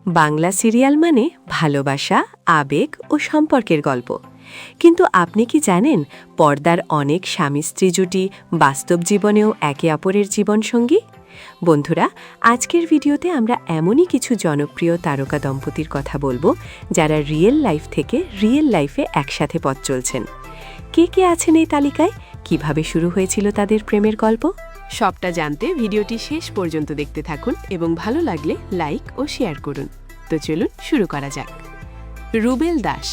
Bangla serial মানে ভালোবাসা, আবেগ ও সম্পর্কের গল্প। কিন্তু আপনি কি জানেন, পর্দার অনেক স্বামী স্ত্রী জুটি বাস্তব জীবনেও একে অপরের জীবনসঙ্গী? বন্ধুরা, আজকের ভিডিওতে আমরা এমনই কিছু জনপ্রিয় তারকা দম্পতির কথা বলবো, যারা রিয়েল লাইফ থেকে রিয়েল লাইফে একসাথে পথ চলছেন। কে কে আছেন এই তালিকায়, কিভাবে শুরু হয়েছিল তাদের প্রেমের গল্প, সবটা জানতে ভিডিওটি শেষ পর্যন্ত দেখতে থাকুন এবং ভালো লাগলে লাইক ও শেয়ার করুন। তো চলুন শুরু করা যাক। রুবেল দাস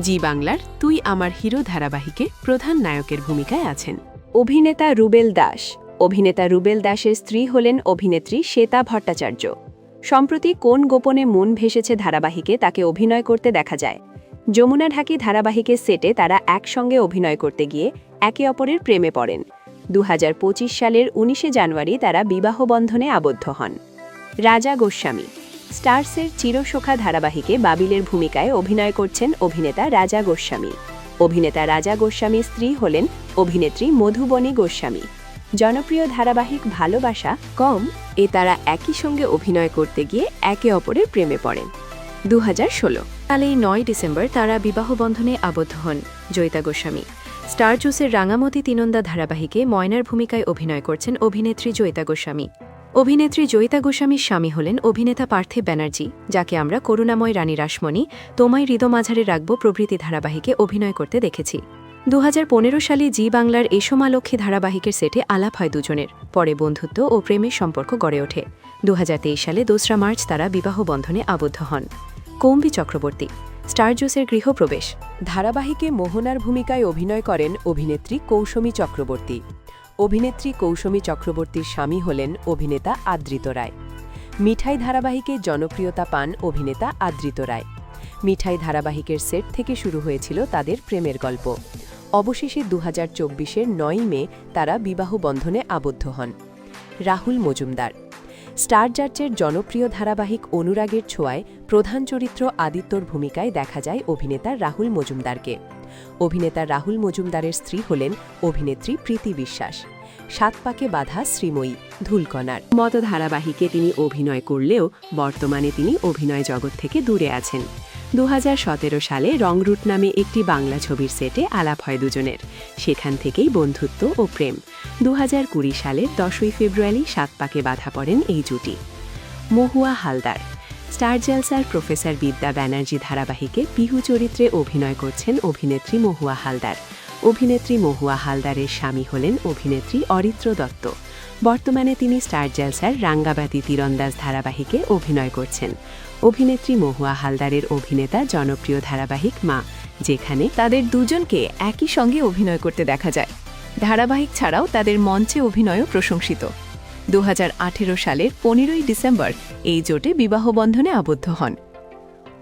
জি বাংলার তুই আমার হিরো ধারাবাহিকে প্রধান নায়কের ভূমিকায় আছেন। অভিনেতা রুবেল দাস। অভিনেতা রুবেল দাসের স্ত্রী হলেন অভিনেত্রী শ্বেতা ভট্টাচার্য। সম্প্রতি কোন গোপনে মন ভেসেছে ধারাবাহিকে তাকে অভিনয় করতে দেখা যায়। যমুনা ঢাকি ধারাবাহিকের সেটে তারা একসঙ্গে অভিনয় করতে গিয়ে একে অপরের প্রেমে পড়েন। 2025 সালের 19শে জানুয়ারি তারা বিবাহ বন্ধনে আবদ্ধ হন। রাজা গোস্বামী স্টারসের চিরসখা ধারাবাহিকে বাবিলের ভূমিকায় অভিনয় করছেন অভিনেতা রাজা গোস্বামী। অভিনেতা রাজা গোস্বামীর স্ত্রী হলেন অভিনেত্রী মধুবনী গোস্বামী। জনপ্রিয় ধারাবাহিক ভালোবাসা কম এ তারা একই সঙ্গে অভিনয় করতে গিয়ে একে অপরের প্রেমে পড়েন। 2016 সালেই 9 ডিসেম্বর তারা বিবাহ বন্ধনে আবদ্ধ হন। জয়িতা গোস্বামী স্টার জুসের রাঙামতি তিনন্দা ধারাবাহিকে ময়নার ভূমিকায় অভিনয় করছেন অভিনেত্রী জয়িতা গোস্বামী। অভিনেত্রী জয়িতা গোস্বামীর স্বামী হলেন অভিনেতা পার্থিব ব্যানার্জি, যাকে আমরা করুণাময় রানী রাসমণি, তোমায় হৃদয় মাঝারে রাখব প্রভৃতি ধারাবাহিকে অভিনয় করতে দেখেছি। 2015 সালে জি বাংলার এসোমালক্ষ্মী ধারাবাহিকের সেটে আলাপ হয় দুজনের, পরে বন্ধুত্ব ও প্রেমের সম্পর্ক গড়ে ওঠে। 2023 সালে 2 মার্চ তারা বিবাহ বন্ধনে আবদ্ধ হন। কৌম্বি চক্রবর্তী স্টার জুসের গৃহপ্রবেশ ধারাবাহিকে মোহনার ভূমিকায় অভিনয় করেন অভিনেত্রী কৌশমী চক্রবর্তী। অভিনেত্রী কৌশমী চক্রবর্তীর স্বামী হলেন অভিনেতা আদৃত রায়। মিঠাই ধারাবাহিকে জনপ্রিয়তা পান অভিনেতা আদৃত রায়। মিঠাই ধারাবাহিকের সেট থেকে শুরু হয়েছিল তাদের প্রেমের গল্প। অবশেষে 2024-এর 9 মে তারা বিবাহ বন্ধনে আবদ্ধ হন। রাহুল মজুমদার স্টার জলসার জনপ্রিয় ধারাবাহিক অনুরাগের ছোঁয়ায় প্রধান চরিত্র আদিত্যর ভূমিকায় দেখা যায় অভিনেতা রাহুল মজুমদারকে। অভিনেতা রাহুল মজুমদারের স্ত্রী হলেন অভিনেত্রী প্রীতি বিশ্বাস। 7 পাকে বাঁধা শ্রীময়ী, ধুলকণার মতো ধারাবাহিকে তিনি অভিনয় করলেও বর্তমানে তিনি অভিনয় জগৎ থেকে দূরে আছেন। 2017 সালে রংরুট নামে একটি বাংলা ছবির সেটে আলাপ হয় দুজনের, সেখান থেকেই বন্ধুত্ব ও প্রেম। 2020 সালের 10 ফেব্রুয়ারি 7 পাকে বাঁধা পড়েন এই জুটি। মহুয়া হালদার স্টার জলসার প্রফেসর বিদ্যা ব্যানার্জি ধারাবাহিকে পিহু চরিত্রে অভিনয় করছেন অভিনেত্রী মহুয়া হালদার। অভিনেত্রী মহুয়া হালদারের স্বামী হলেন অভিনেত্রী অরিত্র দত্ত। বর্তমানে তিনি স্টার জলসার রাঙ্গাবাতি তীরন্দাজ ধারাবাহিকে অভিনয় করছেন। অভিনেত্রী মহুয়া হালদারের অভিনেতা জনপ্রিয় ধারাবাহিক মা, যেখানে তাদের দুজনকে একই সঙ্গে অভিনয় করতে দেখা যায়। ধারাবাহিক ছাড়াও তাদের মঞ্চে অভিনয়ও প্রশংসিত। 2018 সালের 15 ডিসেম্বর এই জোটে বিবাহ বন্ধনে আবদ্ধ হন।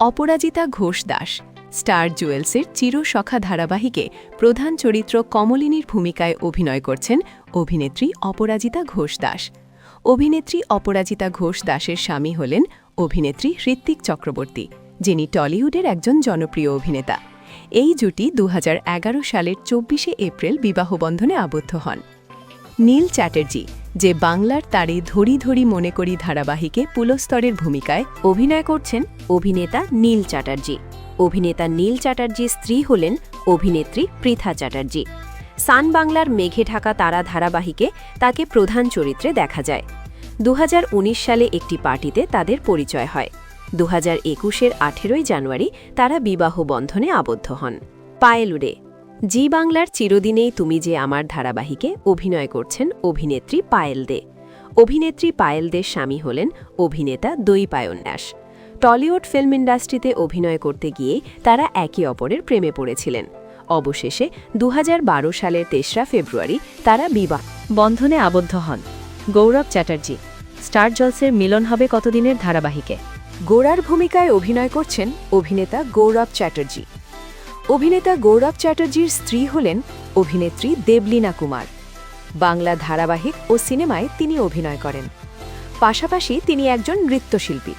অপরাজিতা ঘোষ দাস স্টার জুয়েলসের চিরসখা ধারাবাহিকে প্রধান চরিত্র কমলিনীর ভূমিকায় অভিনয় করছেন অভিনেত্রী অপরাজিতা ঘোষ দাস। অভিনেত্রী অপরাজিতা ঘোষ দাসের স্বামী হলেন অভিনেত্রী ঋত্বিক চক্রবর্তী, যিনি টলিউডের একজন জনপ্রিয় অভিনেতা। এই জুটি 2011 সালের 24 এপ্রিল বিবাহ বন্ধনে আবদ্ধ হন। নীল চ্যাটার্জি যে বাংলার তারে ধরি ধরি মনে করি ধারাবাহিকে পুলস্তরের ভূমিকায় অভিনয় করছেন অভিনেতা নীল চ্যাটার্জি। অভিনেতা নীল চ্যাটার্জির স্ত্রী হলেন অভিনেত্রী পৃথা চ্যাটার্জি। সান বাংলার মেঘে ঢাকা তারা ধারাবাহিকে তাকে প্রধান চরিত্রে দেখা যায়। 2019 সালে একটি পার্টিতে তাদের পরিচয় হয়। 2021-এর 18 জানুয়ারি তারা বিবাহ বন্ধনে আবদ্ধ হন। পায়েল উডে জি বাংলার চিরদিনেই তুমি যে আমার ধারাবাহিকে অভিনয় করছেন অভিনেত্রী পায়েল দে। অভিনেত্রী পায়েল দের স্বামী হলেন অভিনেতা দৈপায়ন দাস। টলিউড ফিল্ম ইন্ডাস্ট্রিতে অভিনয় করতে গিয়ে তারা একে অপরের প্রেমে পড়েছিলেন। অবশেষে 2012 সালের 3 ফেব্রুয়ারি তারা বিবাহ বন্ধনে আবদ্ধ হন। গৌরব চ্যাটার্জি স্টার জলসের মিলন হবে কতদিনের ধারাবাহিকে গোরার ভূমিকায় অভিনয় করছেন অভিনেতা গৌরব চ্যাটার্জি। অভিনেতা গৌরব চ্যাটার্জির স্ত্রী হলেন অভিনেত্রী দেবলীনা কুমার। বাংলা ধারাবাহিক ও সিনেমায় তিনি অভিনয় করেন। পাশাপাশি তিনি একজন নৃত্যশিল্পী।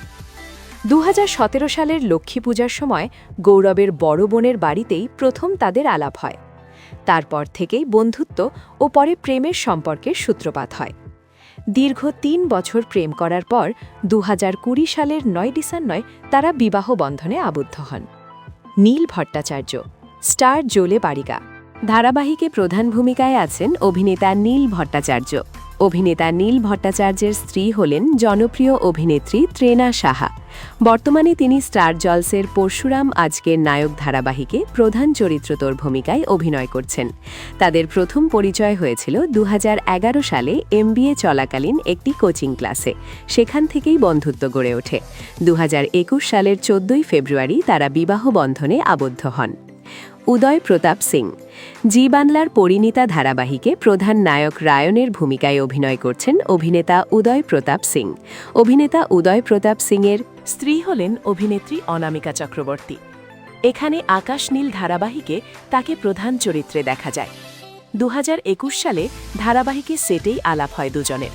2017 সালের লক্ষ্মী পূজার সময় গৌরবের বড় বোনের বাড়িতেই প্রথম তাদের আলাপ হয়। তারপর থেকেই বন্ধুত্ব ও পরে প্রেমের সম্পর্কের সূত্রপাত হয়। দীর্ঘ ৩ বছর প্রেম করার পর ২০২০ সালের ৯ ডিসেম্বর তারা বিবাহ বন্ধনে আবদ্ধ হন। নীল ভট্টাচার্য, স্টার জোলে বাড়িগা। ধারাবাহিকে প্রধান ভূমিকায় আছেন অভিনেতা নীল ভট্টাচার্য। অভিনেতা নীল ভট্টাচার্যের স্ত্রী হলেন জনপ্রিয় অভিনেত্রী ত্রেনা সাহা। বর্তমানে তিনি স্টার জলসের পরশুরাম আজকের নায়ক ধারাবাহিকে প্রধান চরিত্রতর ভূমিকায় অভিনয় করছেন। তাদের প্রথম পরিচয় হয়েছিল ২০১১ সালে MBA চলাকালীন একটি কোচিং ক্লাসে। সেখান থেকেই বন্ধুত্ব গড়ে ওঠে। ২০২১ সালের ১৪ ফেব্রুয়ারি তারা বিবাহ বন্ধনে আবদ্ধ হন। উদয় প্রতাপ সিং, জি বাংলার পরিণীতা ধারাবাহিকে প্রধান নায়ক রায়নের ভূমিকায় অভিনয় করছেন অভিনেতা উদয় প্রতাপ সিং। অভিনেতা উদয় প্রতাপ সিংয়ের স্ত্রী হলেন অভিনেত্রী অনামিকা চক্রবর্তী। এখানে আকাশ নীল ধারাবাহিকে তাকে প্রধান চরিত্রে দেখা যায়। ২০২১ সালে ধারাবাহিকে সেটেই আলাপ হয় দুজনের।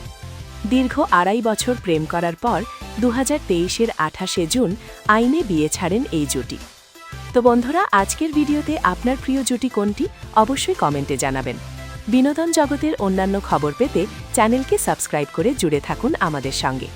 দীর্ঘ ২.৫ বছর প্রেম করার পর ২০২৩-এর ২৮শে জুন আইনে বিয়ে ছাড়েন এই জুটি। তো বন্ধুরা, আজকের ভিডিওতে আপনার প্রিয় জুটি কোনটি অবশ্যই কমেন্টে জানাবেন। বিনোদন জগতের অন্যান্য খবর পেতে চ্যানেলকে সাবস্ক্রাইব করে জুড়ে থাকুন আমাদের সঙ্গে।